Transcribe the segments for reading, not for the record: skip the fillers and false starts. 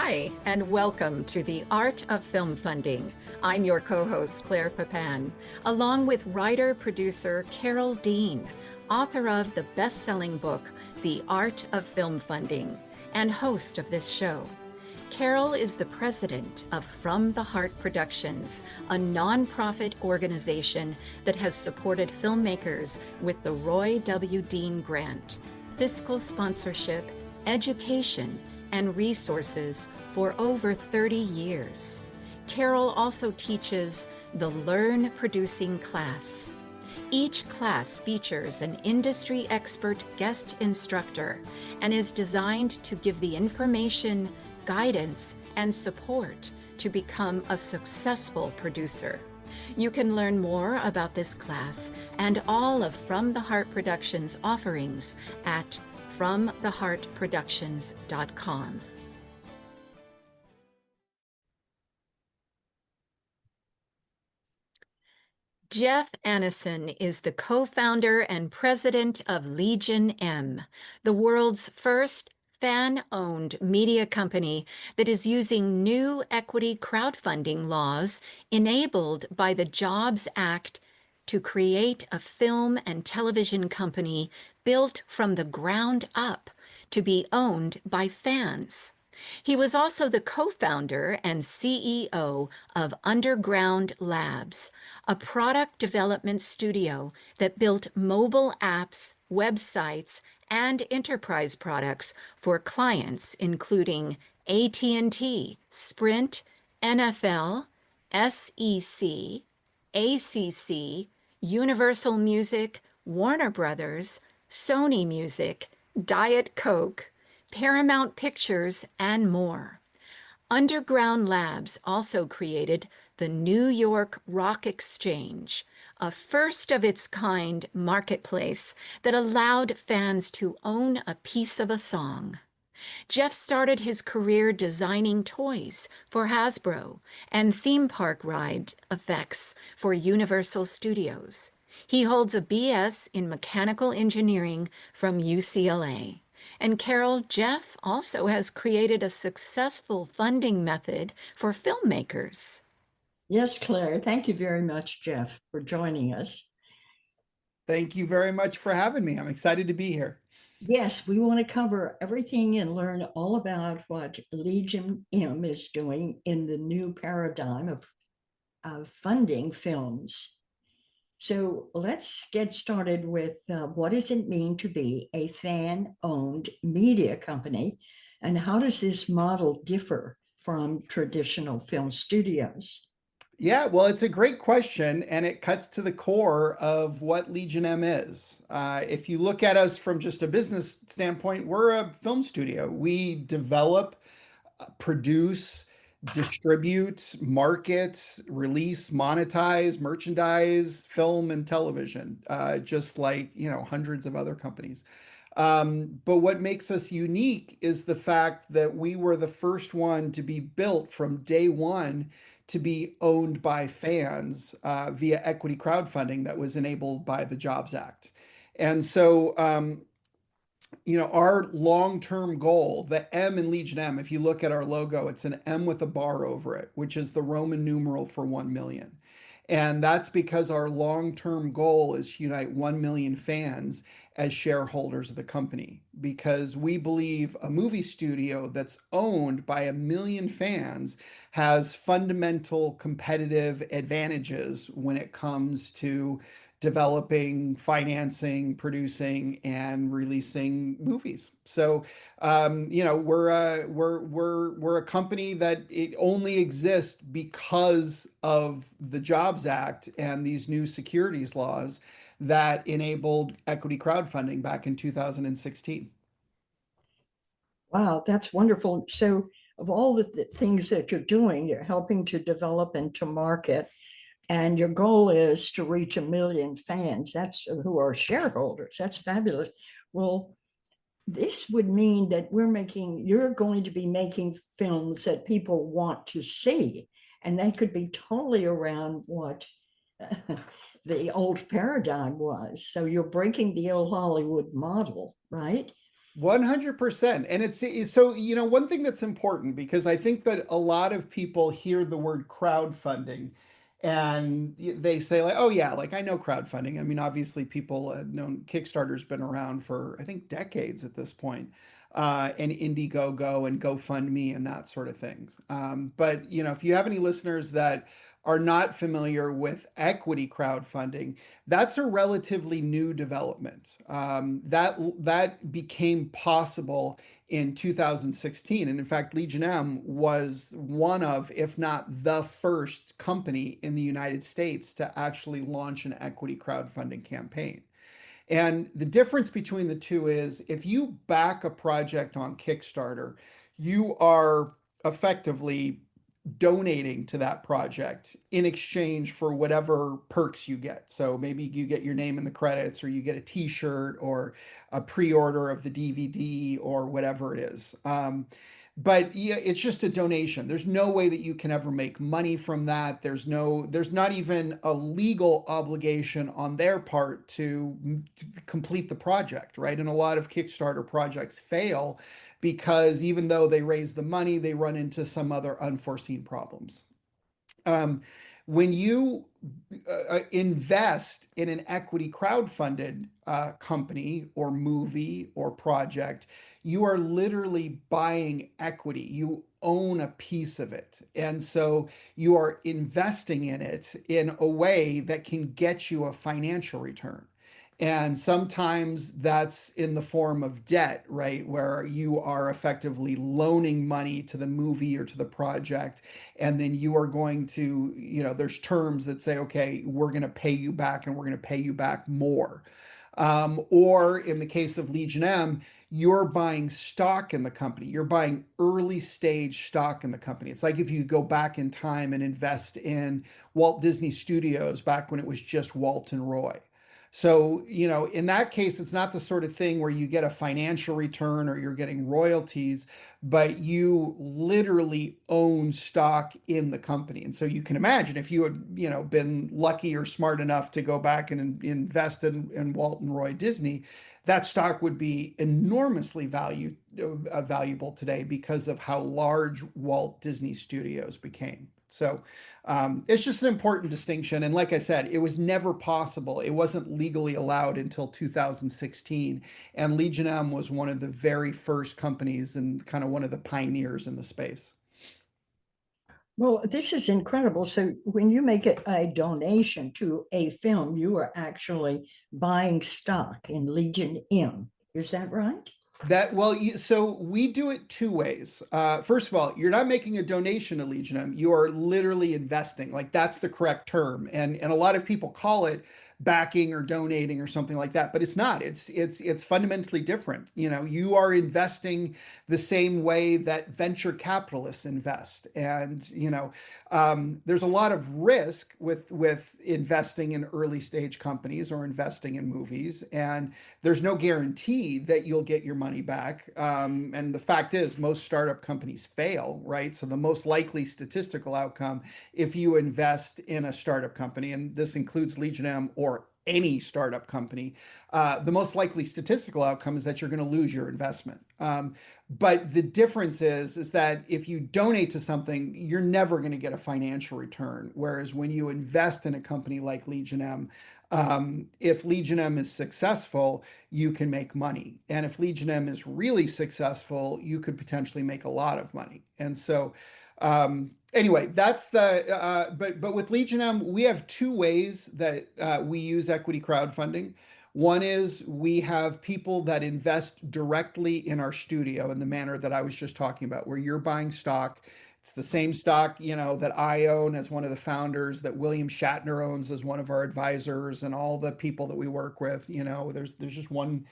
Hi, and welcome to the Art of Film Funding. I'm your co-host, Claire Papan, along with writer-producer Carol Dean, author of the best-selling book, The Art of Film Funding, and host of this show. Carol is the president of From the Heart Productions, a nonprofit organization that has supported filmmakers with the Roy W. Dean Grant, fiscal sponsorship, education, and resources for over 30 years. Carol also teaches the Learn Producing class. Each class features an industry expert guest instructor and is designed to give the information, guidance, and support to become a successful producer. You can learn more about this class and all of From the Heart Productions offerings at FromTheHeartProductions.com. Jeff Annison is the co-founder and president of Legion M, the world's first fan-owned media company that is using new equity crowdfunding laws enabled by the Jobs Act to create a film and television company built from the ground up to be owned by fans. He was also the co-founder and CEO of Underground Labs, a product development studio that built mobile apps, websites, and enterprise products for clients including AT&T, Sprint, NFL, SEC, ACC, Universal Music, Warner Brothers, Sony Music, Diet Coke, Paramount Pictures, and more. Underground Labs also created the New York Rock Exchange, a first-of-its-kind marketplace that allowed fans to own a piece of a song. Jeff started his career designing toys for Hasbro and theme park ride effects for Universal Studios. He holds a BS in mechanical engineering from UCLA. And Carol, Jeff also has created a successful funding method for filmmakers. Yes, Claire. Thank you very much, Jeff, for joining us. Thank you very much for having me. I'm excited to be here. Yes, we want to cover everything and learn all about what Legion M is doing in the new paradigm of funding films. So let's get started with what does it mean to be a fan-owned media company, and how does this model differ from traditional film studios? Yeah, well, it's a great question, and it cuts to the core of what Legion M is. If you look at us from just a business standpoint, we're a film studio. We develop, produce, distribute, market, release, monetize, merchandise, film, and television, just like, hundreds of other companies. But what makes us unique is the fact that we were the first one to be built from day one to be owned by fans via equity crowdfunding that was enabled by the Jobs Act. And so, our long-term goal, the M in Legion M, if you look at our logo, it's an M with a bar over it, which is the Roman numeral for 1 million. And that's because our long-term goal is to unite 1 million fans as shareholders of the company, because we believe a movie studio that's owned by 1 million fans has fundamental competitive advantages when it comes to developing, financing, producing, and releasing movies. So, we're a company that it only exists because of the Jobs Act and these new securities laws that enabled equity crowdfunding back in 2016. Wow, that's wonderful. So, of all the things that you're doing, you're helping to develop and to market, and your goal is to reach 1 million fans. That's who are shareholders. That's fabulous. Well, this would mean that you're going to be making films that people want to see, and that could be totally around what the old paradigm was. So you're breaking the old Hollywood model, right? 100%. And so, one thing that's important, because I think that a lot of people hear the word crowdfunding and they say, like, oh, yeah, like I know crowdfunding. I mean, obviously, people have known Kickstarter's been around for, I think, decades at this point, and Indiegogo and GoFundMe and that sort of things. But, if you have any listeners that are not familiar with equity crowdfunding, that's a relatively new development. That became possible in 2016, and in fact, Legion M was one of, if not the first company in the United States to actually launch an equity crowdfunding campaign. And the difference between the two is if you back a project on Kickstarter, you are effectively donating to that project in exchange for whatever perks you get. So maybe you get your name in the credits, or you get a t-shirt, or a pre-order of the DVD, or whatever it is. But yeah, it's just a donation. There's no way that you can ever make money from that. There's not even a legal obligation on their part to complete the project, right? And a lot of Kickstarter projects fail because even though they raise the money, they run into some other unforeseen problems. Um, when you invest in an equity crowdfunded company or movie or project, you are literally buying equity. You own a piece of it. And so you are investing in it in a way that can get you a financial return. And sometimes that's in the form of debt, right? Where you are effectively loaning money to the movie or to the project. And then you are going to, there's terms that say, okay, we're going to pay you back, and we're going to pay you back more. Or in the case of Legion M, you're buying stock in the company. You're buying early stage stock in the company. It's like if you go back in time and invest in Walt Disney Studios back when it was just Walt and Roy. So, in that case, it's not the sort of thing where you get a financial return or you're getting royalties, but you literally own stock in the company. And so you can imagine if you had, been lucky or smart enough to go back and invest in Walt and Roy Disney, that stock would be enormously valuable today because of how large Walt Disney Studios became. So it's just an important distinction. And like I said, it was never possible. It wasn't legally allowed until 2016. And Legion M was one of the very first companies and kind of one of the pioneers in the space. Well, this is incredible. So when you make a donation to a film, you are actually buying stock in Legion M. Is that right? So we do it two ways. First of all, you're not making a donation to Legion M. You are literally investing. Like that's the correct term, and a lot of people call it backing or donating or something like that, but it's not. It's fundamentally different. You are investing the same way that venture capitalists invest, and there's a lot of risk with investing in early stage companies or investing in movies, and there's no guarantee that you'll get your money back. And the fact is, most startup companies fail, right? So the most likely statistical outcome, if you invest in a startup company, and this includes Legion M or any startup company, the most likely statistical outcome is that you're going to lose your investment. But the difference is that if you donate to something, you're never going to get a financial return. Whereas when you invest in a company like Legion M, if Legion M is successful, you can make money. And if Legion M is really successful, you could potentially make a lot of money. And so, anyway, that's but with Legion M, we have two ways that we use equity crowdfunding. One is we have people that invest directly in our studio in the manner that I was just talking about, where you're buying stock. It's the same stock, that I own as one of the founders, that William Shatner owns as one of our advisors, and all the people that we work with. There's just one.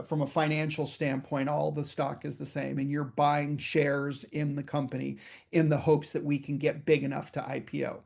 From a financial standpoint, all the stock is the same, and you're buying shares in the company in the hopes that we can get big enough to IPO.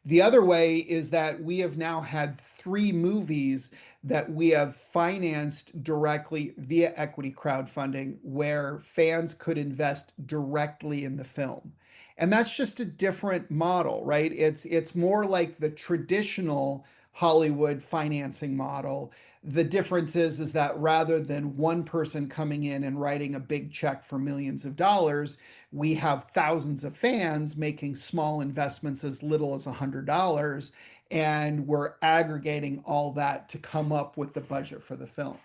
The other way is that we have now had 3 movies that we have financed directly via equity crowdfunding, where fans could invest directly in the film. And that's just a different model, right? It's more like the traditional Hollywood financing model. The difference is that rather than one person coming in and writing a big check for millions of dollars, we have thousands of fans making small investments as little as $100, and we're aggregating all that to come up with the budget for the film.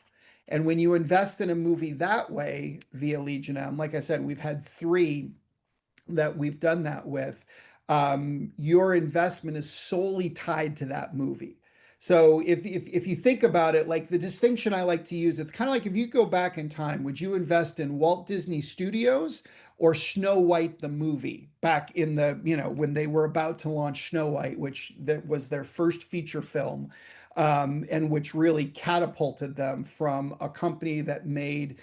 And when you invest in a movie that way via Legion M, like I said, we've had three that we've done that with, your investment is solely tied to that movie. So if you think about it, like the distinction I like to use, it's kind of like if you go back in time, would you invest in Walt Disney Studios or Snow White the movie back in the, when they were about to launch Snow White, which that was their first feature film, and which really catapulted them from a company that made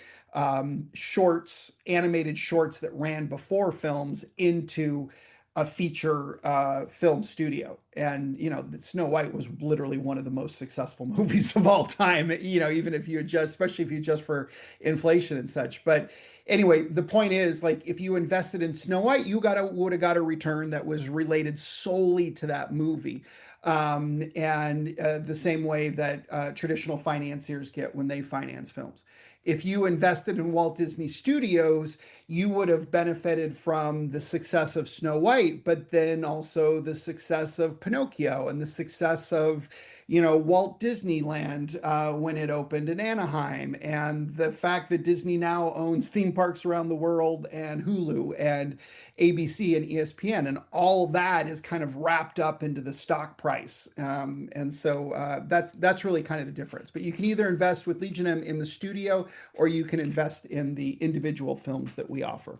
shorts, animated shorts that ran before films into a feature film studio. And, Snow White was literally one of the most successful movies of all time, even if you adjust, especially if you adjust for inflation and such. But anyway, the point is, like, if you invested in Snow White, you would have got a return that was related solely to that movie. And the same way that traditional financiers get when they finance films. If you invested in Walt Disney Studios, you would have benefited from the success of Snow White, but then also the success of Pinocchio and the success of, Walt Disneyland when it opened in Anaheim, and the fact that Disney now owns theme parks around the world and Hulu and ABC and ESPN, and all that is kind of wrapped up into the stock price. And so that's really kind of the difference. But you can either invest with Legion M in the studio, or you can invest in the individual films that we offer.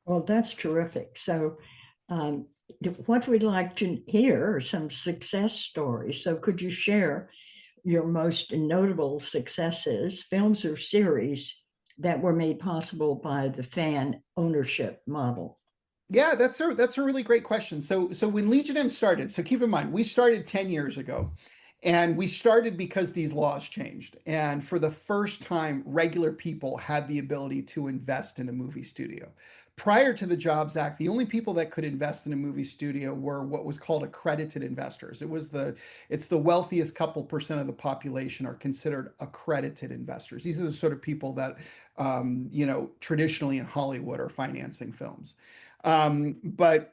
Well, that's terrific. So, um, what we'd like to hear are some success stories. So, could you share your most notable successes, films or series that were made possible by the fan ownership model? Yeah, that's a really great question. So when Legion M started, so keep in mind, we started 10 years ago, and we started because these laws changed. And for the first time, regular people had the ability to invest in a movie studio. Prior to the Jobs Act, the only people that could invest in a movie studio were what was called accredited investors. It's the wealthiest couple percent of the population are considered accredited investors. These are the sort of people that traditionally in Hollywood are financing films. But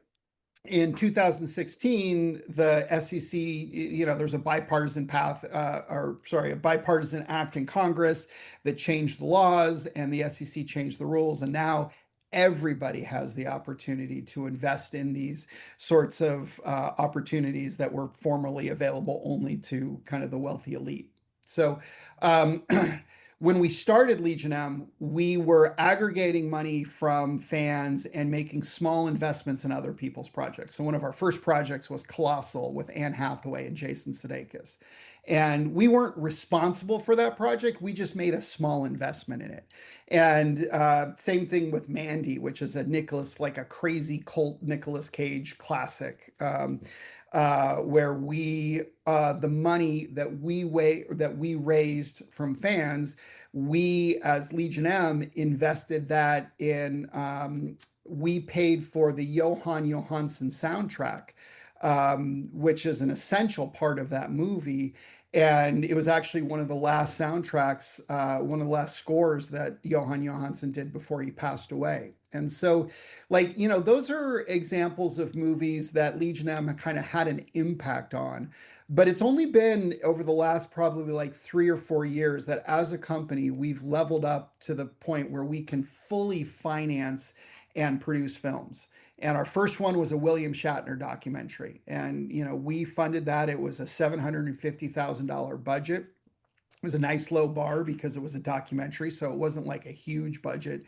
in 2016, the SEC, there's a bipartisan a bipartisan act in Congress that changed the laws, and the SEC changed the rules, and now everybody has the opportunity to invest in these sorts of opportunities that were formerly available only to kind of the wealthy elite. So, um, when we started Legion M, we were aggregating money from fans and making small investments in other people's projects. So one of our first projects was Colossal with Anne Hathaway and Jason Sudeikis. And we weren't responsible for that project. We just made a small investment in it. And same thing with Mandy, which is like a crazy cult Nicolas Cage classic. Where the money that we raised from fans, we as Legion M invested that in. We paid for the Johan Johansson soundtrack, which is an essential part of that movie. And it was actually one of the last soundtracks, one of the last scores that Johan Johansson did before he passed away. And so, those are examples of movies that Legion M kind of had an impact on. But it's only been over the last probably like 3 or 4 years that as a company, we've leveled up to the point where we can fully finance and produce films. And our first one was a William Shatner documentary. And, we funded that. It was a $750,000 budget. It was a nice low bar because it was a documentary, so it wasn't like a huge budget.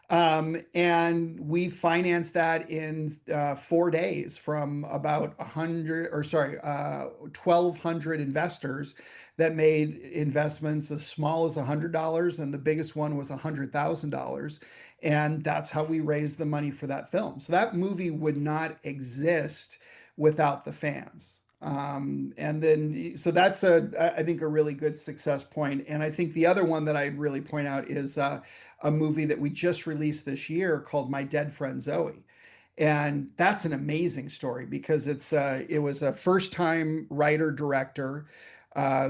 And we financed that in 4 days from about 1,200 investors that made investments as small as $100, and the biggest one was $100,000. And that's how we raised the money for that film. So that movie would not exist without the fans. And then, so that's I think a really good success point. And I think the other one that I'd really point out is a movie that we just released this year called My Dead Friend Zoe. And that's an amazing story because it was a first time writer director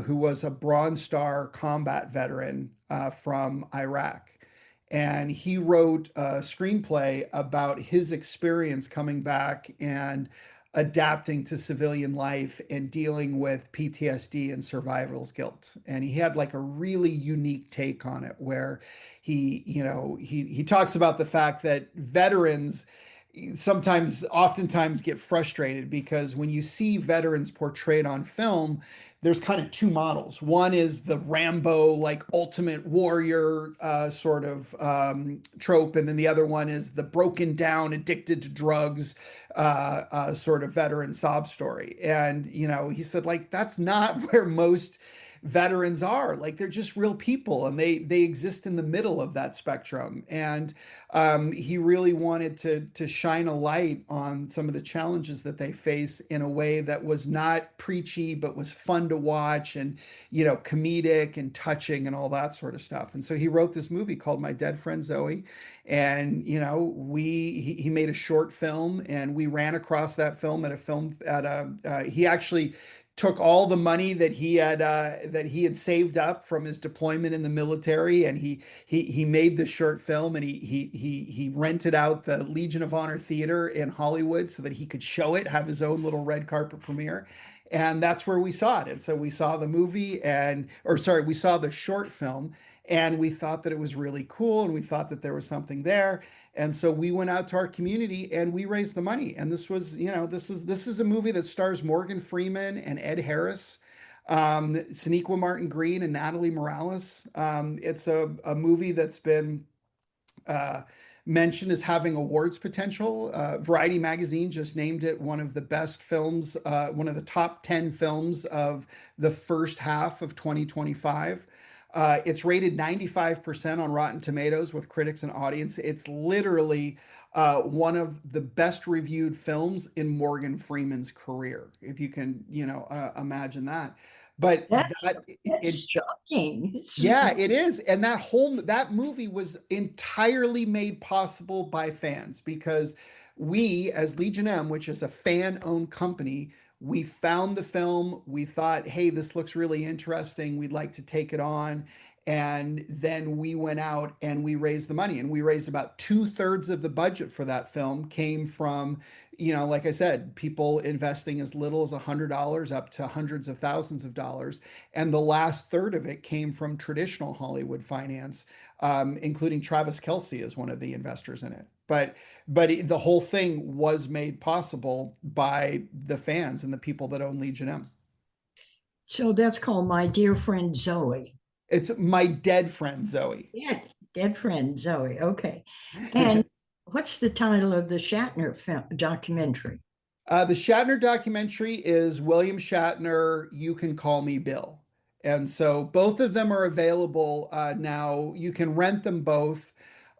who was a Bronze Star combat veteran from Iraq. And he wrote a screenplay about his experience coming back and adapting to civilian life and dealing with PTSD and survival's guilt. And he had like a really unique take on it where he talks about the fact that veterans oftentimes get frustrated because when you see veterans portrayed on film, there's kind of two models. One is the Rambo, like ultimate warrior sort of trope, and then the other one is the broken down, addicted to drugs sort of veteran sob story. And he said like that's not where most veterans are. Like they're just real people, and they exist in the middle of that spectrum. And he really wanted to shine a light on some of the challenges that they face in a way that was not preachy, but was fun to watch and comedic and touching and all that sort of stuff. And so he wrote this movie called My Dead Friend Zoe, and he made a short film, and we ran across that film he actually took all the money that he had saved up from his deployment in the military, and he made the short film, and he rented out the Legion of Honor Theater in Hollywood so that he could show it, have his own little red carpet premiere. And that's where we saw it. And so we saw the movie we saw the short film, and we thought that it was really cool, and we thought that there was something there. And so we went out to our community and we raised the money. And this is a movie that stars Morgan Freeman and Ed Harris, Sonequa Martin Green and Natalie Morales. It's a movie that's been uh, mentioned as having awards potential. Variety magazine just named it one of the best films, one of the top 10 films of the first half of 2025. It's rated 95% on Rotten Tomatoes with critics and audience. It's literally one of the best reviewed films in Morgan Freeman's career, if you can, imagine that. But That's that that's it, shocking. yeah, it is. And that movie was entirely made possible by fans because we, as Legion M, which is a fan-owned company, we found the film. We thought, hey, this looks really interesting. We'd like to take it on. And then we went out and we raised the money. And we raised about two-thirds of the budget for that film came from, like I said, people investing as little as $100 up to hundreds of thousands of dollars. And the last third of it came from traditional Hollywood finance, including Travis Kelce as one of the investors in it. But the whole thing was made possible by the fans and the people that own Legion M. So that's called My Dear Friend Zoe. It's My Dead Friend Zoe. Yeah, dead friend Zoe. Okay. And what's the title of the Shatner film, documentary? The Shatner documentary is William Shatner, You Can Call Me Bill. And so both of them are available now. You can rent them both.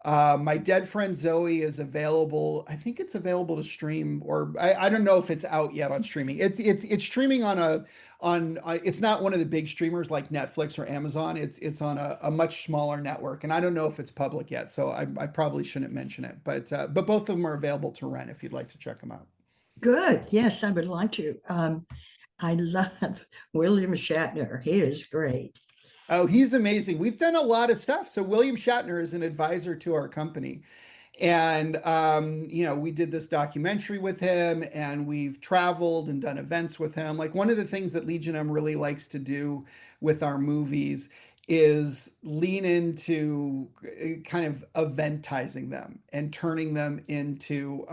My Dead Friend Zoe is available. I think it's available to stream, or I don't know if it's out yet on streaming. It's streaming it's not one of the big streamers like Netflix or Amazon. It's on a much smaller network, and I don't know if it's public yet, so I probably shouldn't mention it. But both of them are available to rent if you'd like to check them out. Good. Yes, I would like to. I love William Shatner. He is great. Oh, he's amazing. We've done a lot of stuff. So William Shatner is an advisor to our company. And we did this documentary with him, and we've traveled and done events with him. Like one of the things that Legion M really likes to do with our movies is lean into kind of eventizing them and turning them into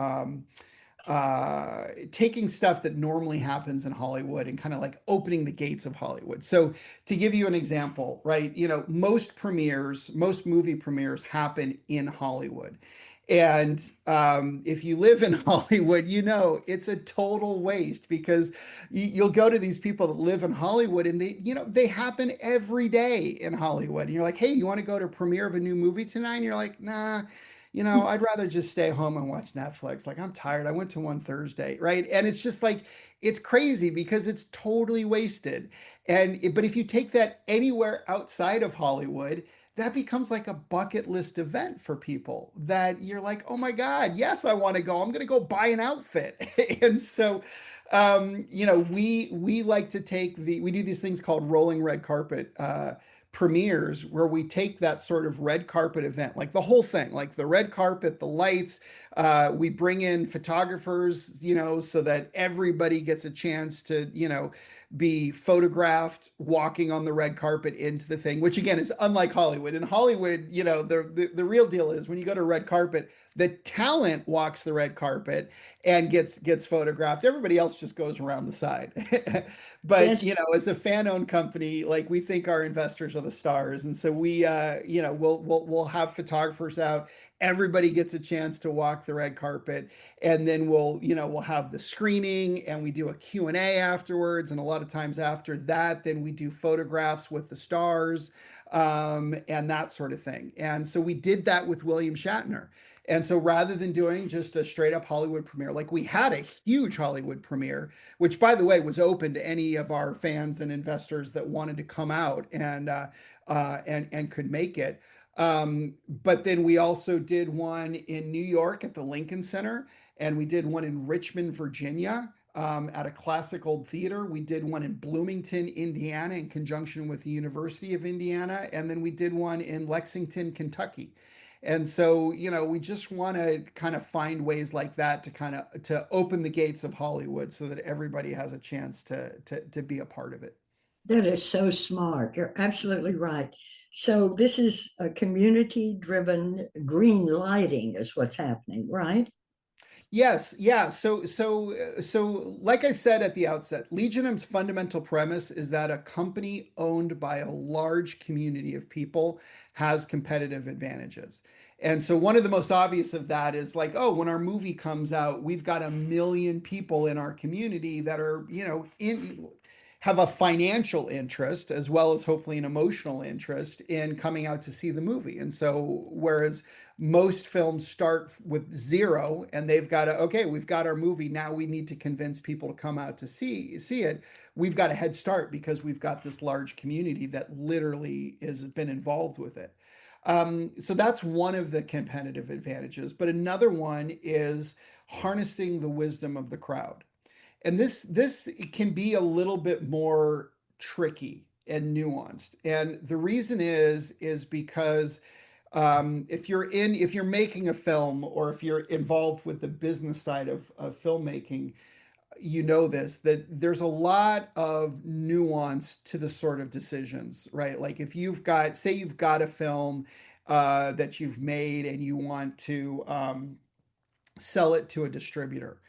taking stuff that normally happens in Hollywood and kind of like opening the gates of Hollywood. So to give you an example, right, most movie premieres happen in Hollywood. And if you live in Hollywood, it's a total waste because you'll go to these people that live in Hollywood and they happen every day in Hollywood. And you're like, hey, you want to go to a premiere of a new movie tonight? And you're like, nah, I'd rather just stay home and watch Netflix. Like, I'm tired. I went to one Thursday, right? And it's just like, it's crazy because it's totally wasted. But if you take that anywhere outside of Hollywood, that becomes like a bucket list event for people that you're like, oh my God, yes, I want to go. I'm going to go buy an outfit. And so, we like to we do these things called rolling red carpet premieres where we take that sort of red carpet event, like the whole thing, like the red carpet, the lights. We bring in photographers, so that everybody gets a chance to, be photographed walking on the red carpet into the thing, which again is unlike Hollywood. In Hollywood, the real deal is when you go to a red carpet, the talent walks the red carpet and gets photographed. Everybody else just goes around the side. But That's as a fan-owned company, like we think our investors are the stars, and so we'll have photographers out. Everybody gets a chance to walk the red carpet, and then we'll have the screening, and we do a Q&A afterwards, and a lot of times after that then we do photographs with the stars, and that sort of thing. And so we did that with William Shatner. And so rather than doing just a straight up Hollywood premiere, like we had a huge Hollywood premiere, which by the way was open to any of our fans and investors that wanted to come out and could make it. But then we also did one in New York at the Lincoln Center, and we did one in Richmond, Virginia, at a classic old theater. We did one in Bloomington, Indiana, in conjunction with the University of Indiana, and then we did one in Lexington, Kentucky. And so, we just want to kind of find ways like that to kind of to open the gates of Hollywood so that everybody has a chance to be a part of it. that is so smart. You're absolutely right. So this is a community-driven green lighting is what's happening, right? Yes, yeah. So like I said at the outset, Legion's fundamental premise is that a company owned by a large community of people has competitive advantages. And so one of the most obvious of that is like, oh, when our movie comes out, we've got 1 million people in our community that are, in have a financial interest as well as hopefully an emotional interest in coming out to see the movie. And so whereas most films start with zero and they've got to, okay, we've got our movie, now we need to convince people to come out to see it. We've got a head start because we've got this large community that literally has been involved with it. So that's one of the competitive advantages, but another one is harnessing the wisdom of the crowd. And this can be a little bit more tricky and nuanced. And the reason is because if you're making a film or if you're involved with the business side of filmmaking, this, that there's a lot of nuance to the sort of decisions, right? Like if say you've got a film that you've made and you want to sell it to a distributor,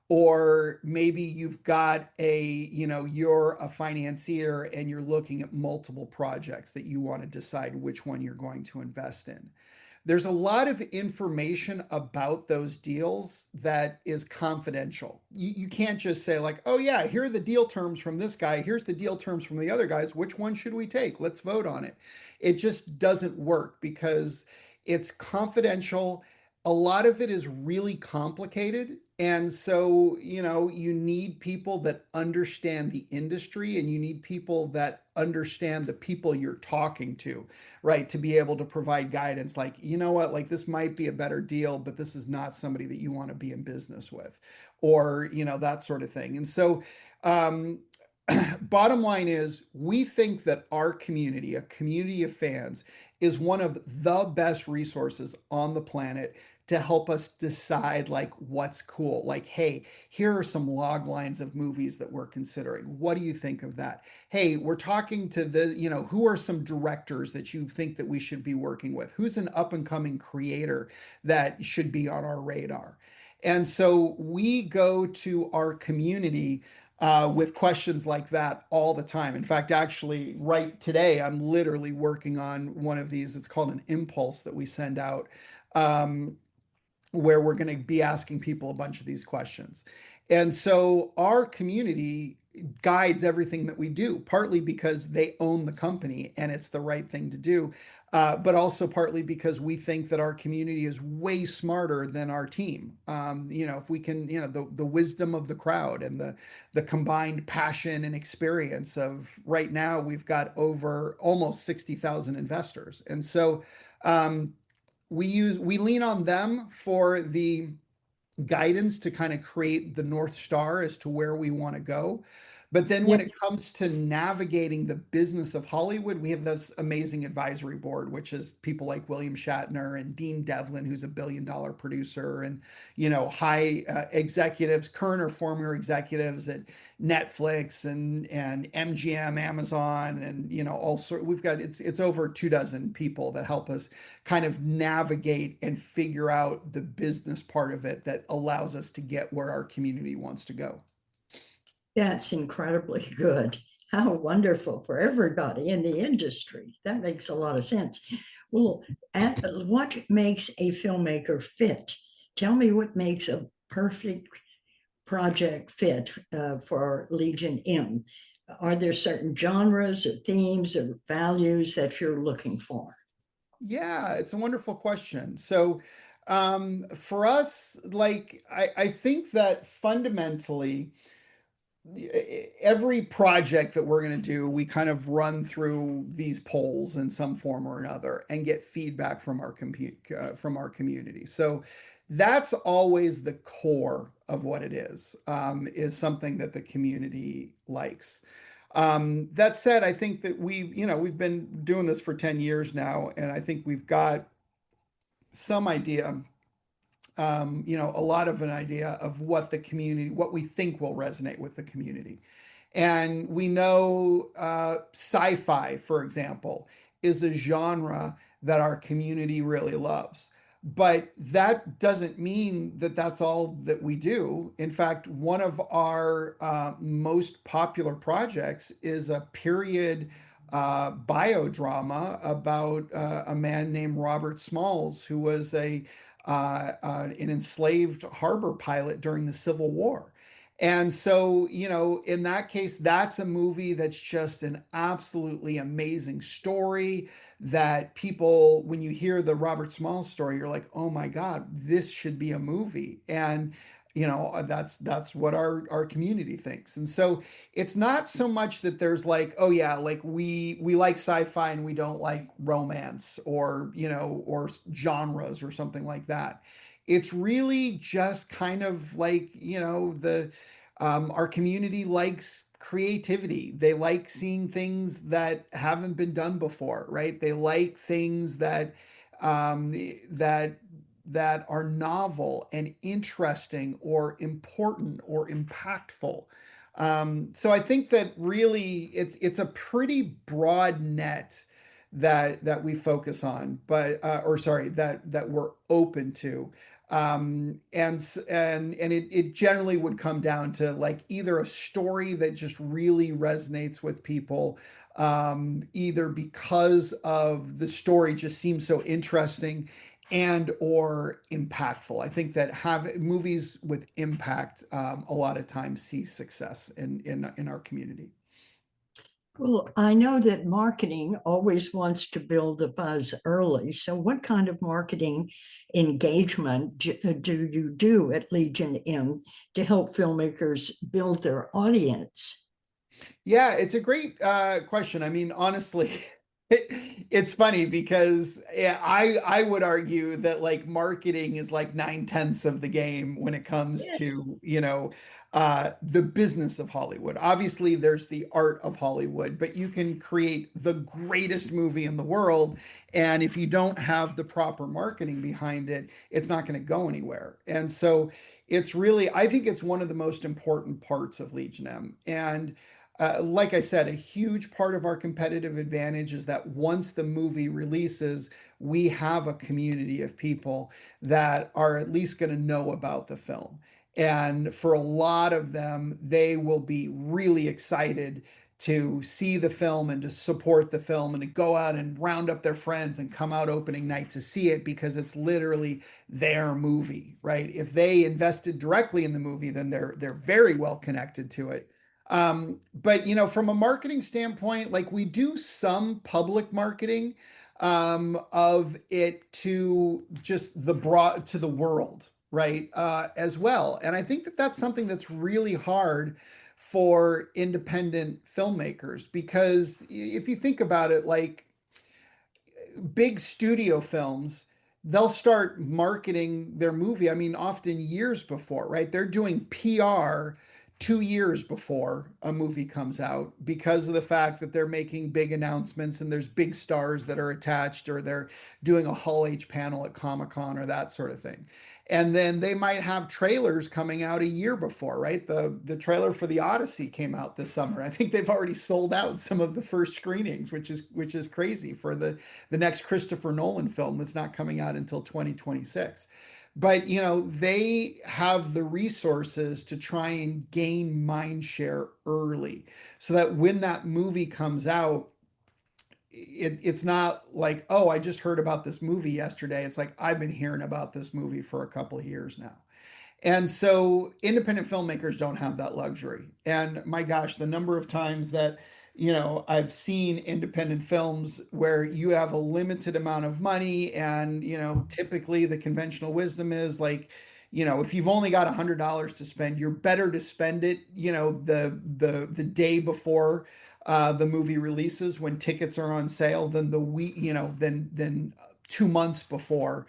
or maybe you've got you're a financier and you're looking at multiple projects that you want to decide which one you're going to invest in. There's a lot of information about those deals that is confidential. You can't just say like, oh yeah, here are the deal terms from this guy, here's the deal terms from the other guys, which one should we take, let's vote on it. It just doesn't work because it's confidential. A lot of it is really complicated. And so, you need people that understand the industry and you need people that understand the people you're talking to, right? To be able to provide guidance like, you know what, like this might be a better deal, but this is not somebody that you want to be in business with, or, that sort of thing. And so, um, bottom line is, we think that our community, a community of fans, is one of the best resources on the planet to help us decide like what's cool. Like, hey, here are some log lines of movies that we're considering. What do you think of that? Hey, we're talking to who are some directors that you think that we should be working with? Who's an up and coming creator that should be on our radar? And so we go to our community with questions like that all the time. In fact, actually, right today, I'm literally working on one of these. It's called an impulse that we send out, where we're going to be asking people a bunch of these questions. And so our community guides everything that we do, partly because they own the company and it's the right thing to do, but also partly because we think that our community is way smarter than our team. If we can, the wisdom of the crowd and the combined passion and experience of right now, we've got over almost 60,000 investors. And so we lean on them for the guidance to kind of create the North Star as to where we want to go. But then Yeah. when it comes to navigating the business of Hollywood, we have this amazing advisory board, which is people like William Shatner and Dean Devlin, who's $1 billion producer, and high executives, current or former executives at Netflix and MGM, Amazon, and also we've got it's over 24 people that help us kind of navigate and figure out the business part of it that allows us to get where our community wants to go. That's incredibly good. How wonderful for everybody in the industry. That makes a lot of sense. Well, what makes a filmmaker fit? Tell me what makes a perfect project fit for Legion M. Are there certain genres or themes or values that you're looking for? Yeah, it's a wonderful question. So, for us, like, I think that fundamentally, every project that we're going to do, we kind of run through these polls in some form or another and get feedback from from our community. So that's always the core of what it is something that the community likes. That said, I think that we've been doing this for 10 years now, and I think we've got some idea, a lot of an idea of what the community, what we think will resonate with the community. And we know sci-fi, for example, is a genre that our community really loves. But that doesn't mean that that's all that we do. In fact, one of our most popular projects is a period biodrama about a man named Robert Smalls, who was an enslaved harbor pilot during the Civil War. And so, in that case, that's a movie that's just an absolutely amazing story that people, when you hear the Robert Smalls story, you're like, oh my God, this should be a movie. And that's what our community thinks. And so it's not so much that there's like, oh yeah, like we like sci-fi and we don't like romance or genres or something like that. It's really just kind of like, the our community likes creativity. They like seeing things that haven't been done before, right? They like things um, that that are novel and interesting or important or impactful. So I think that really it's a pretty broad net that we focus on, but or sorry, that we're open to. And it generally would come down to like either a story that just really resonates with people, either because of the story just seems so interesting and or impactful. I think that have movies with impact a lot of times see success in our community. Well, I know that marketing always wants to build a buzz early. So, what kind of marketing engagement do you do at Legion M to help filmmakers build their audience? Yeah, it's a great question. I mean, honestly, it's funny because yeah, I would argue that like marketing is like 9/10 of the game when it comes Yes. to, the business of Hollywood. Obviously, there's the art of Hollywood, but you can create the greatest movie in the world, and if you don't have the proper marketing behind it, it's not going to go anywhere. And so it's really, I think it's one of the most important parts of Legion M. And like I said, a huge part of our competitive advantage is that once the movie releases, we have a community of people that are at least going to know about the film. And for a lot of them, they will be really excited to see the film and to support the film and to go out and round up their friends and come out opening night to see it because it's literally their movie, right? If they invested directly in the movie, then they're very well connected to it. But from a marketing standpoint, like we do some public marketing of it to just the broad to the world, right? As well. And I think that that's something that's really hard for independent filmmakers because if you think about it, like big studio films, they'll start marketing their movie. I mean, often years before, right? They're doing PR 2 years before a movie comes out because of the fact that they're making big announcements and there's big stars that are attached or they're doing a Hall H panel at Comic-Con or that sort of thing. And then they might have trailers coming out a year before, right? The trailer for the Odyssey came out this summer. I think they've already sold out some of the first screenings, which is crazy for the next Christopher Nolan film that's not coming out until 2026. But they have the resources to try and gain mind share early so that when that movie comes out, it's not like, oh, I just heard about this movie yesterday. It's like I've been hearing about this movie for a couple of years now. And so independent filmmakers don't have that luxury. And my gosh, the number of times that, I've seen independent films where you have a limited amount of money and, typically the conventional wisdom is like, if you've only got $100 to spend, you're better to spend it, the day before the movie releases when tickets are on sale than the week, than 2 months before.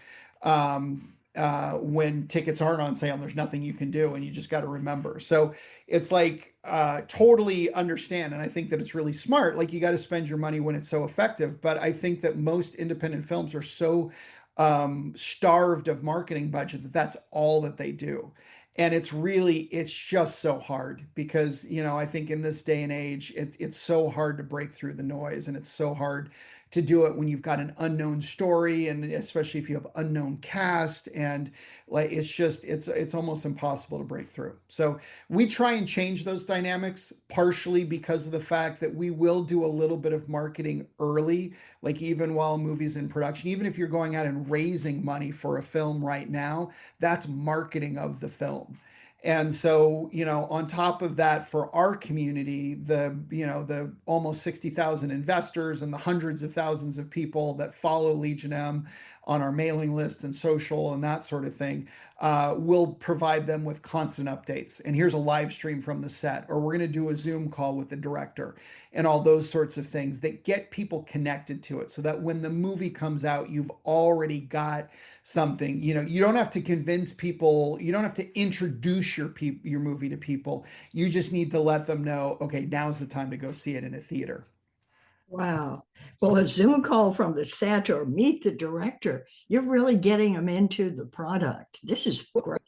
When tickets aren't on sale, there's nothing you can do, and you just got to remember. So it's like totally understand, and I think that it's really smart. Like you got to spend your money when it's so effective. But I think that most independent films are so starved of marketing budget that that's all that they do. And it's just so hard because, I think in this day and age, it's so hard to break through the noise and it's so hard to do it when you've got an unknown story and especially if you have unknown cast and like it's almost impossible to break through. So we try and change those dynamics partially because of the fact that we will do a little bit of marketing early, like even while a movie's in production, even if you're going out and raising money for a film right now, that's marketing of the film. And so, on top of that, for our community, the almost 60,000 investors and the hundreds of thousands of people that follow Legion M on our mailing list and social and that sort of thing, will provide them with constant updates. And here's a live stream from the set, or we're going to do a Zoom call with the director and all those sorts of things that get people connected to it so that when the movie comes out, you've already got something. You don't have to convince people, you don't have to introduce your movie to people. You just need to let them know, okay, now's the time to go see it in a theater. Wow. Well, a Zoom call from the set or meet the director, you're really getting them into the product. This is great.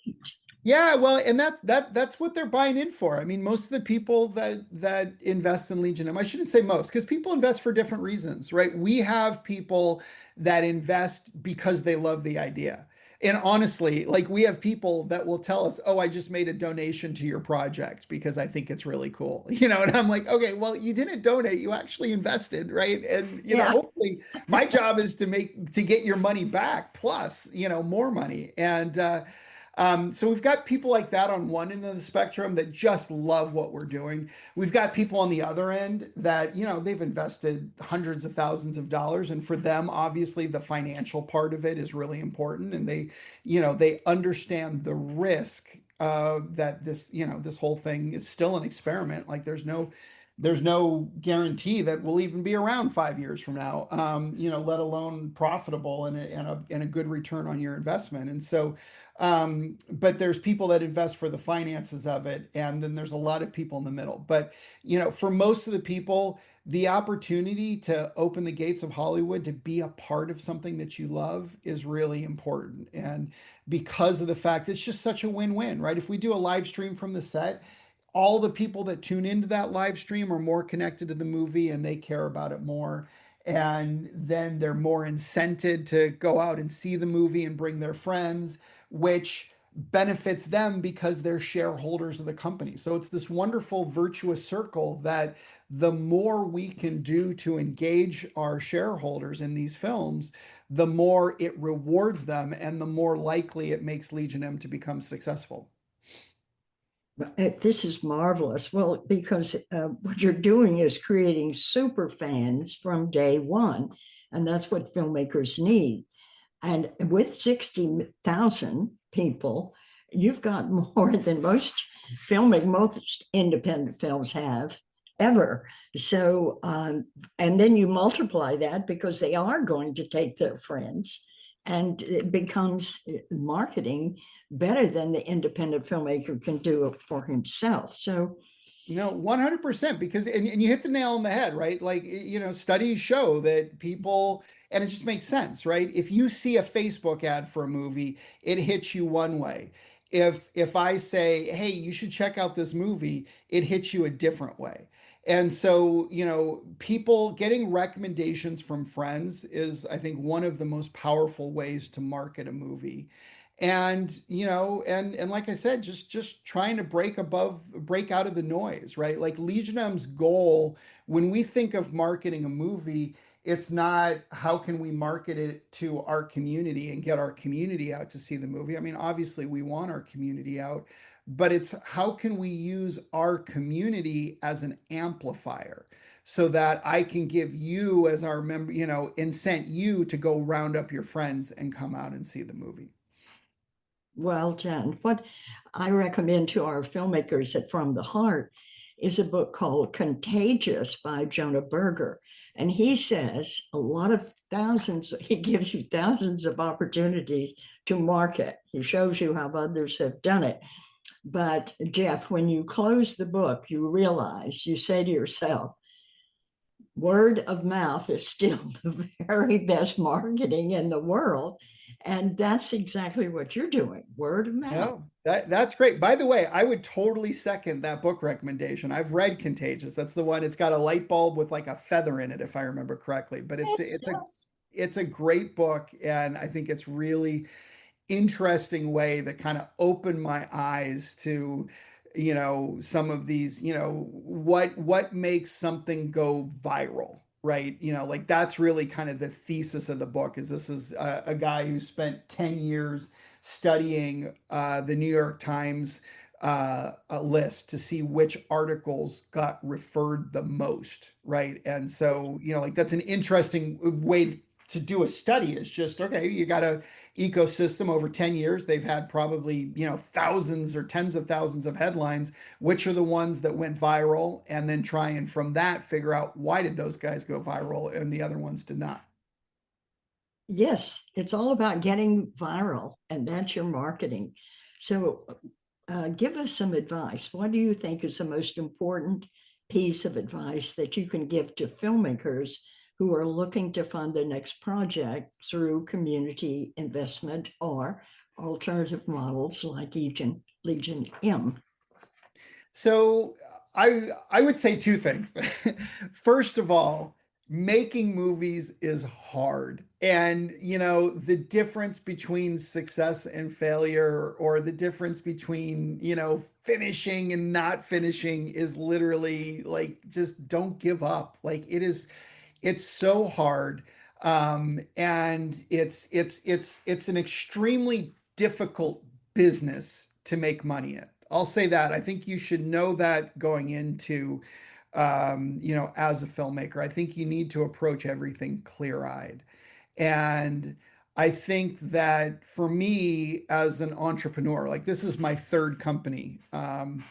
Yeah, well, and that's what they're buying in for. I mean, most of the people that invest in Legion M, I shouldn't say most, because people invest for different reasons, right? We have people that invest because they love the idea. And honestly, like we have people that will tell us, "Oh, I just made a donation to your project because I think it's really cool." And I'm like, "Okay, well, you didn't donate, you actually invested, right?" And Yeah. hopefully my job is to get your money back plus, more money. And so we've got people like that on one end of the spectrum that just love what we're doing. We've got people on the other end that, they've invested hundreds of thousands of dollars. And for them, obviously, the financial part of it is really important. And they understand the risk that this whole thing is still an experiment. Like there's no guarantee that we'll even be around 5 years from now, let alone profitable and a good return on your investment. And so, but there's people that invest for the finances of it, and then there's a lot of people in the middle. But for most of the people, the opportunity to open the gates of Hollywood to be a part of something that you love is really important. And because of the fact it's just such a win-win, right? If we do a live stream from the set, all the people that tune into that live stream are more connected to the movie and they care about it more. And then they're more incented to go out and see the movie and bring their friends, which benefits them because they're shareholders of the company. So it's this wonderful virtuous circle that the more we can do to engage our shareholders in these films, the more it rewards them and the more likely it makes Legion M to become successful. This is marvelous. Well, because what you're doing is creating super fans from day one, and that's what filmmakers need. And with 60,000 people, you've got more than most independent films have ever. So, and then you multiply that because they are going to take their friends, and it becomes marketing better than the independent filmmaker can do it for himself. So, 100%, because and you hit the nail on the head, right? Like, studies show that people, and it just makes sense, right? If you see a Facebook ad for a movie, it hits you one way. If I say, "Hey, you should check out this movie," it hits you a different way. And so, people getting recommendations from friends is, I think, one of the most powerful ways to market a movie. And and like I said, just trying to break out of the noise, right? Like Legion M's goal, when we think of marketing a movie, it's not how can we market it to our community and get our community out to see the movie. I mean, obviously we want our community out, but it's how can we use our community as an amplifier so that I can give you as our member, incent you to go round up your friends and come out and see the movie. well done. What I recommend to our filmmakers at From the Heart is a book called Contagious by Jonah Berger. And he says he gives you thousands of opportunities to market. He shows you how others have done it. But Jeff, when you close the book, you say to yourself, word of mouth is still the very best marketing in the world. And that's exactly what you're doing, word of mouth. No, that's great. By the way, I would totally second that book recommendation. I've read Contagious. That's the one. It's got a light bulb with like a feather in it, if I remember correctly. But it's Yes, it's a yes. it's a great book, and I think it's really interesting way that kind of opened my eyes to some of these, what makes something go viral, right? Like that's really kind of the thesis of the book. Is this is a guy who spent 10 years studying the New York Times list to see which articles got referred the most, right? And so like that's an interesting way to do a study. Is just, okay, you got a ecosystem over 10 years. They've had probably, thousands or tens of thousands of headlines. Which are the ones that went viral? And then try and from that figure out why did those guys go viral and the other ones did not. Yes, it's all about getting viral, and that's your marketing. So, give us some advice. What do you think is the most important piece of advice that you can give to filmmakers who are looking to fund the next project through community investment or alternative models like Legion M? So I would say two things. First of all, making movies is hard. And the difference between success and failure, or the difference between, finishing and not finishing, is literally like, just don't give up. Like it's so hard. And it's an extremely difficult business to make money in. I'll say that. I think you should know that going into, as a filmmaker. I think you need to approach everything clear-eyed. And I think that for me as an entrepreneur, like this is my third company, and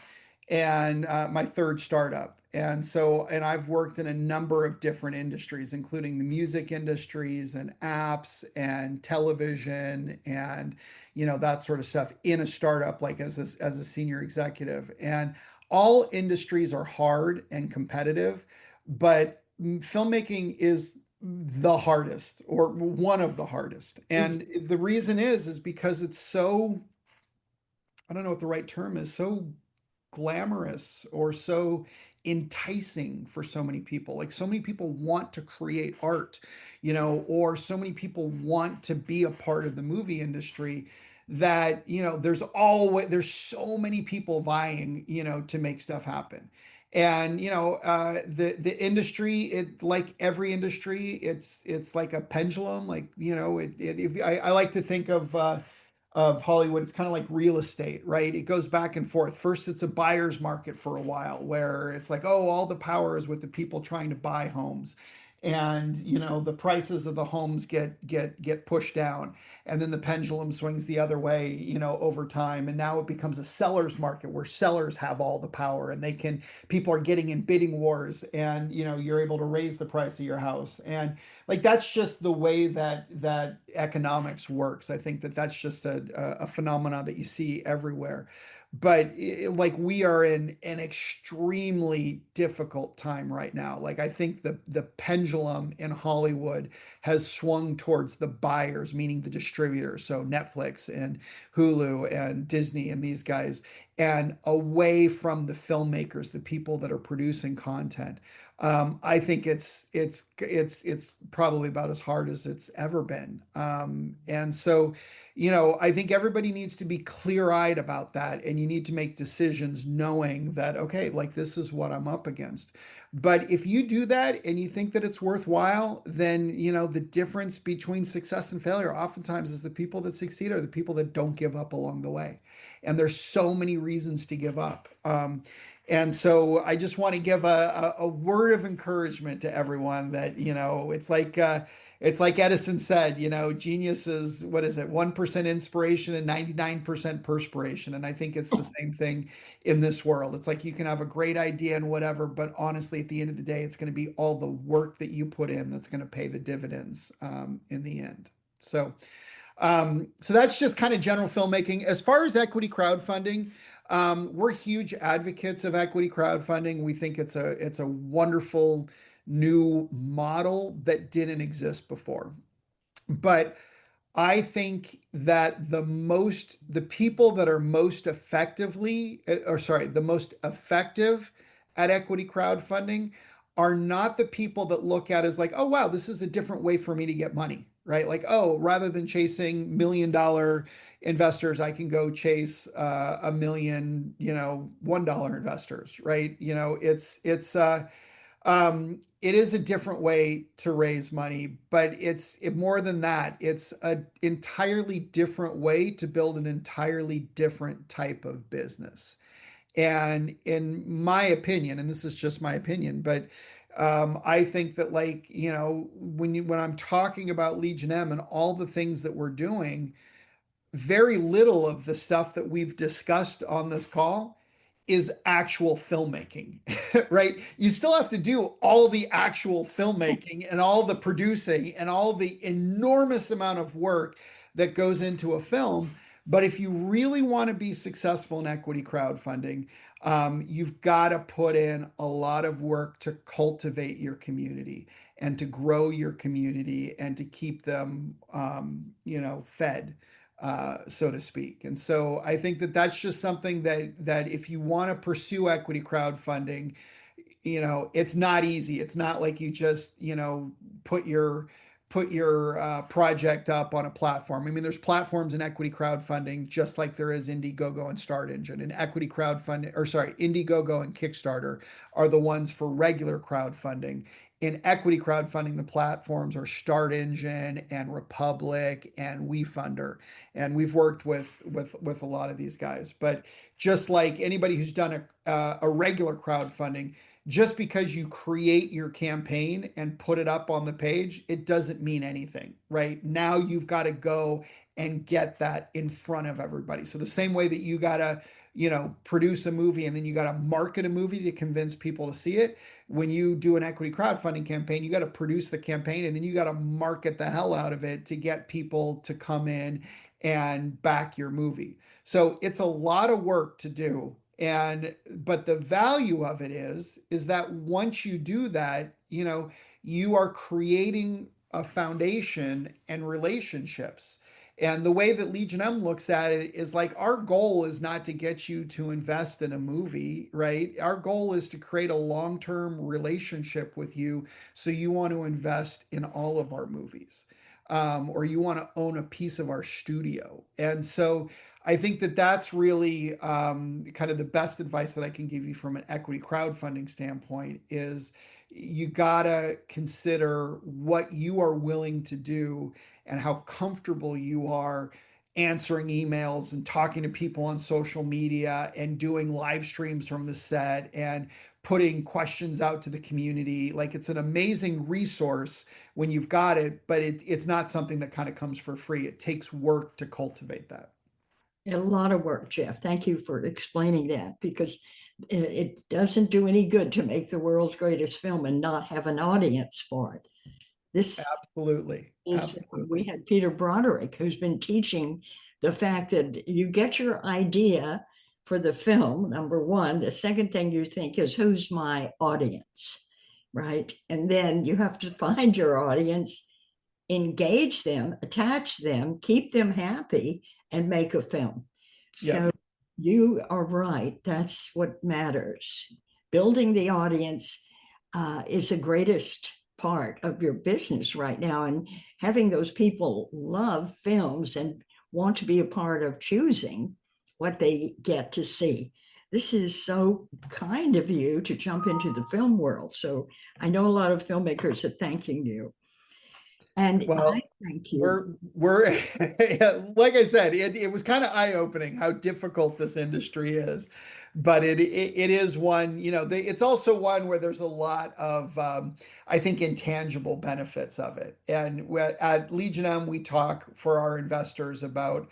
my third startup. And so, and I've worked in a number of different industries, including the music industries and apps and television and, that sort of stuff in a startup, like as a senior executive. And all industries are hard and competitive, but filmmaking is the hardest, or one of the hardest. And the reason is because it's so, I don't know what the right term is, so glamorous or so enticing for so many people. Like so many people want to create art, or so many people want to be a part of the movie industry, that there's so many people vying, to make stuff happen. And the industry, it, like every industry, it's like a pendulum. Like I like to think of Hollywood, it's kind of like real estate, right? It goes back and forth. First, it's a buyer's market for a while where it's like, oh, all the power is with the people trying to buy homes. And the prices of the homes get pushed down, and then the pendulum swings the other way, over time. And now it becomes a seller's market where sellers have all the power, and people are getting in bidding wars, and you're able to raise the price of your house. And like that's just the way that economics works. I think that that's just a phenomenon that you see everywhere. But like we are in an extremely difficult time right now. Like I think the pendulum in Hollywood has swung towards the buyers, meaning the distributors, so Netflix and Hulu and Disney and these guys, and away from the filmmakers, the people that are producing content. I think it's probably about as hard as it's ever been. And so, I think everybody needs to be clear-eyed about that, and you need to make decisions knowing that, okay, like this is what I'm up against. But if you do that and you think that it's worthwhile, then the difference between success and failure oftentimes is the people that succeed are the people that don't give up along the way. And there's so many reasons to give up. And so I just want to give a word of encouragement to everyone that, it's like Edison said, genius is, what is it, 1% inspiration and 99% perspiration. And I think it's the same thing in this world. It's like you can have a great idea and whatever, but honestly, at the end of the day, it's going to be all the work that you put in that's going to pay the dividends in the end. So that's just kind of general filmmaking. As far as equity crowdfunding, we're huge advocates of equity crowdfunding. We think it's a wonderful new model that didn't exist before. But I think that the people that are most effectively, or sorry, the most effective at equity crowdfunding are not the people that look at it as like, oh, wow, this is a different way for me to get money, right? Like, oh, rather than chasing $1 million investors, I can go chase a million, $1 investors, right? It is a different way to raise money, but it's more than that. It's an entirely different way to build an entirely different type of business. And in my opinion, and this is just my opinion, but I think that like, when I'm talking about Legion M and all the things that we're doing, very little of the stuff that we've discussed on this call is actual filmmaking, right? You still have to do all the actual filmmaking and all the producing and all the enormous amount of work that goes into a film. But if you really want to be successful in equity crowdfunding, you've got to put in a lot of work to cultivate your community and to grow your community and to keep them, fed, so to speak. And so I think that that's just something that if you want to pursue equity crowdfunding, it's not easy. It's not like you just put your project up on a platform. I mean, there's platforms in equity crowdfunding just like there is Indiegogo and Start Engine. And equity crowdfunding, or sorry, Indiegogo and Kickstarter are the ones for regular crowdfunding. In equity crowdfunding, the platforms are Start Engine and Republic and WeFunder, and we've worked with a lot of these guys. But just like anybody who's done a regular crowdfunding, just because you create your campaign and put it up on the page, it doesn't mean anything, right? Now you've got to go and get that in front of everybody. So the same way that you got to, produce a movie and then you got to market a movie to convince people to see it. When you do an equity crowdfunding campaign, you got to produce the campaign and then you got to market the hell out of it to get people to come in and back your movie. So it's a lot of work to do. But the value of it is that once you do that, you are creating a foundation and relationships. And the way that Legion M looks at it is like our goal is not to get you to invest in a movie, right? Our goal is to create a long-term relationship with you so you want to invest in all of our movies. Or you want to own a piece of our studio. And so I think that that's really kind of the best advice that I can give you from an equity crowdfunding standpoint is you gotta consider what you are willing to do and how comfortable you are answering emails and talking to people on social media and doing live streams from the set and putting questions out to the community. Like it's an amazing resource when you've got it, but it's not something that kind of comes for free. It takes work to cultivate that. A lot of work, Jeff. Thank you for explaining that because it doesn't do any good to make the world's greatest film and not have an audience for it. This Absolutely. is, we Absolutely. had Peter Broderick, who's been teaching the fact that you get your idea for the film, number one. The second thing you think is, who's my audience? Right. And then you have to find your audience, engage them, attach them, keep them happy, and make a film. Yep. So you are right. That's what matters. Building the audience is the greatest part of your business right now. And having those people love films and want to be a part of choosing what they get to see. This is so kind of you to jump into the film world. So I know a lot of filmmakers are thanking you. And I Well, thank you. we're like I said, it was kind of eye-opening how difficult this industry is, but it is one, it's also one where there's a lot of I think intangible benefits of it. And at Legion M, we talk for our investors about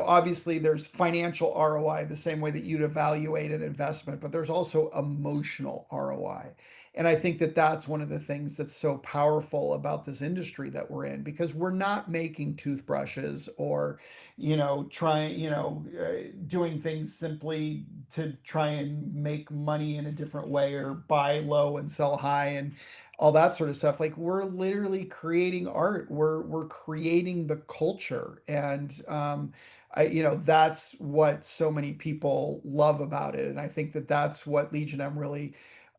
obviously there's financial ROI the same way that you'd evaluate an investment, but there's also emotional ROI. And I think that that's one of the things that's so powerful about this industry that we're in because we're not making toothbrushes or, doing things simply to try and make money in a different way or buy low and sell high and all that sort of stuff. Like we're literally creating art. We're creating the culture, and that's what so many people love about it. And I think that that's what Legion M really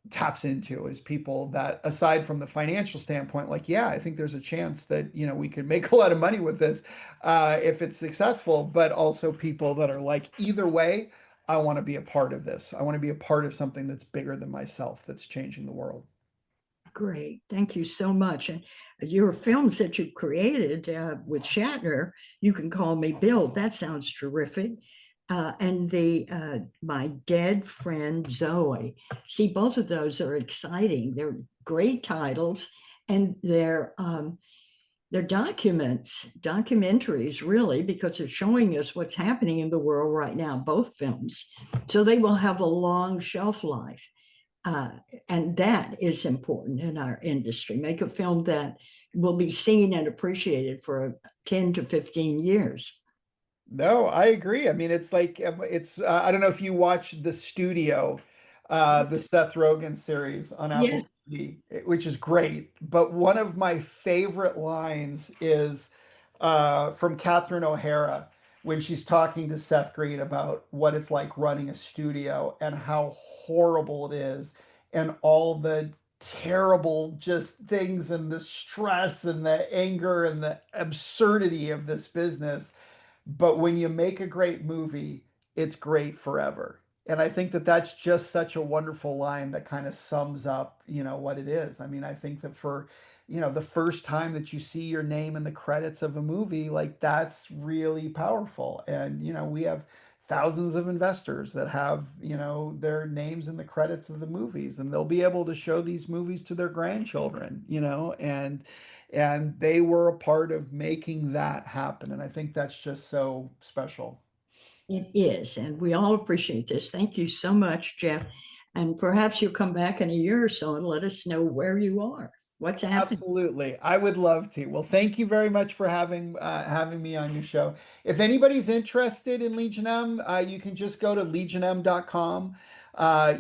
taps into is people that aside from the financial standpoint, like, yeah, I think there's a chance that, we could make a lot of money with this if it's successful, but also people that are like, either way, I want to be a part of this. I want to be a part of something that's bigger than myself, that's changing the world. Great. Thank you so much. And your films that you created with Shatner, You Can Call Me Bill, that sounds terrific. And the My Dead Friend Zoe. See, both of those are exciting. They're great titles, and they're documentaries, really, because they're showing us what's happening in the world right now. Both films, so they will have a long shelf life. Uh, and that is important in our industry. Make a film that will be seen and appreciated for 10 to 15 years. No, I agree. I mean, it's like I don't know if you watch The Studio, the Seth Rogen series on Yeah. Apple TV, which is great. But one of my favorite lines is from Catherine O'Hara when she's talking to Seth Green about what it's like running a studio and how horrible it is and all the terrible just things and the stress and the anger and the absurdity of this business, but when you make a great movie, it's great forever. And I think that that's just such a wonderful line that kind of sums up, what it is. I mean, I think that for, the first time that you see your name in the credits of a movie, like that's really powerful. And, we have thousands of investors that have, their names in the credits of the movies, and they'll be able to show these movies to their grandchildren, and they were a part of making that happen. And I think that's just so special. It is, and we all appreciate this. Thank you so much, Jeff. And perhaps you'll come back in a year or so and let us know where you are, what's happening. Absolutely. I would love to. Well, thank you very much for having me on your show. If anybody's interested in Legion M, you can just go to legionm.com.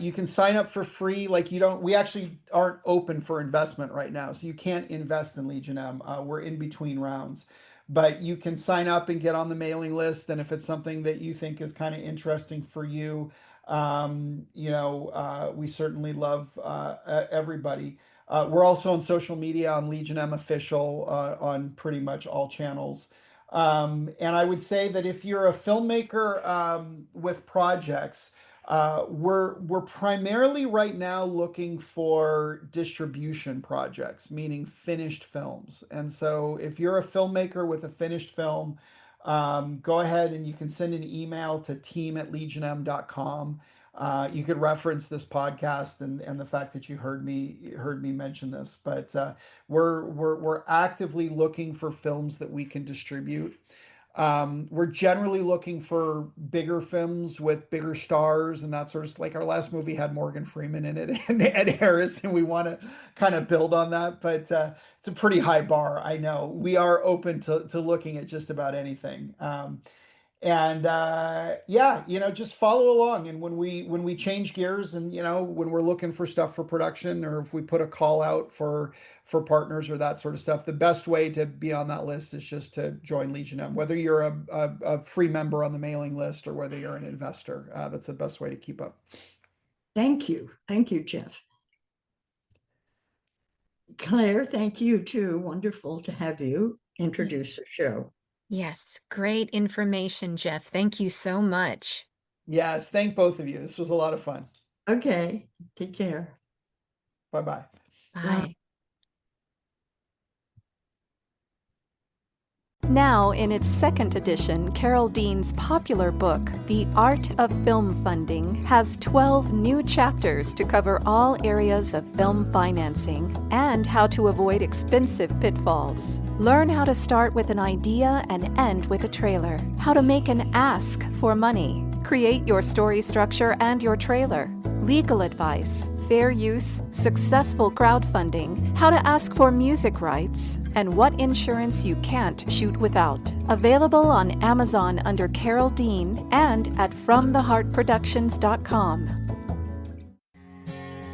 You can sign up for free. Like we actually aren't open for investment right now, so you can't invest in Legion M. We're in between rounds. But you can sign up and get on the mailing list. And if it's something that you think is kind of interesting for you, we certainly love everybody. We're also on social media on Legion M Official on pretty much all channels. And I would say that if you're a filmmaker with projects, we're primarily right now looking for distribution projects, meaning finished films. And so if you're a filmmaker with a finished film, go ahead and you can send an email to team@legionm.com. You could reference this podcast and the fact that you heard me mention this, but we're actively looking for films that we can distribute. We're generally looking for bigger films with bigger stars and that sort of, like our last movie had Morgan Freeman in it and Ed Harris, and we want to kind of build on that, but it's a pretty high bar. I know we are open to looking at just about anything. And yeah, just follow along. And when we change gears, and when we're looking for stuff for production, or if we put a call out for partners or that sort of stuff, the best way to be on that list is just to join Legion M. Whether you're a free member on the mailing list or whether you're an investor, that's the best way to keep up. Thank you, Jeff. Claire, thank you too. Wonderful to have you introduce the show. Yes, great information, Jeff. Thank you so much. Yes, thank both of you. This was a lot of fun. Okay, take care. Bye-bye. Bye. Now, in its second edition, Carol Dean's popular book, The Art of Film Funding, has 12 new chapters to cover all areas of film financing and how to avoid expensive pitfalls. Learn how to start with an idea and end with a trailer, how to make an ask for money, create your story structure and your trailer, legal advice, fair use, successful crowdfunding, how to ask for music rights, and what insurance you can't shoot without. Available on Amazon under Carol Dean and at FromTheHeartProductions.com.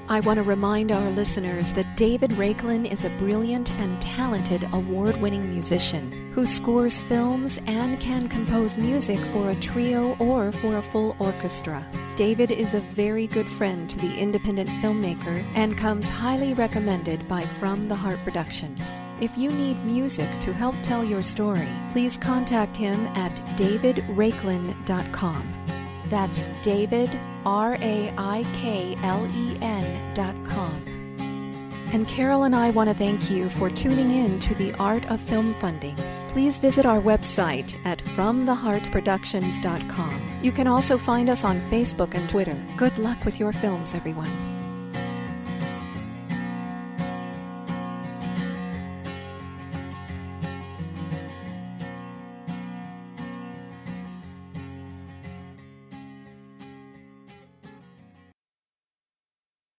I want to remind our listeners that David Rakelin is a brilliant and talented award-winning musician who scores films and can compose music for a trio or for a full orchestra. David is a very good friend to the independent filmmaker and comes highly recommended by From the Heart Productions. If you need music to help tell your story, please contact him at davidrakelin.com. That's David, RAIKLEN.com. And Carol and I want to thank you for tuning in to The Art of Film Funding. Please visit our website at FromTheHeartProductions.com. You can also find us on Facebook and Twitter. Good luck with your films, everyone.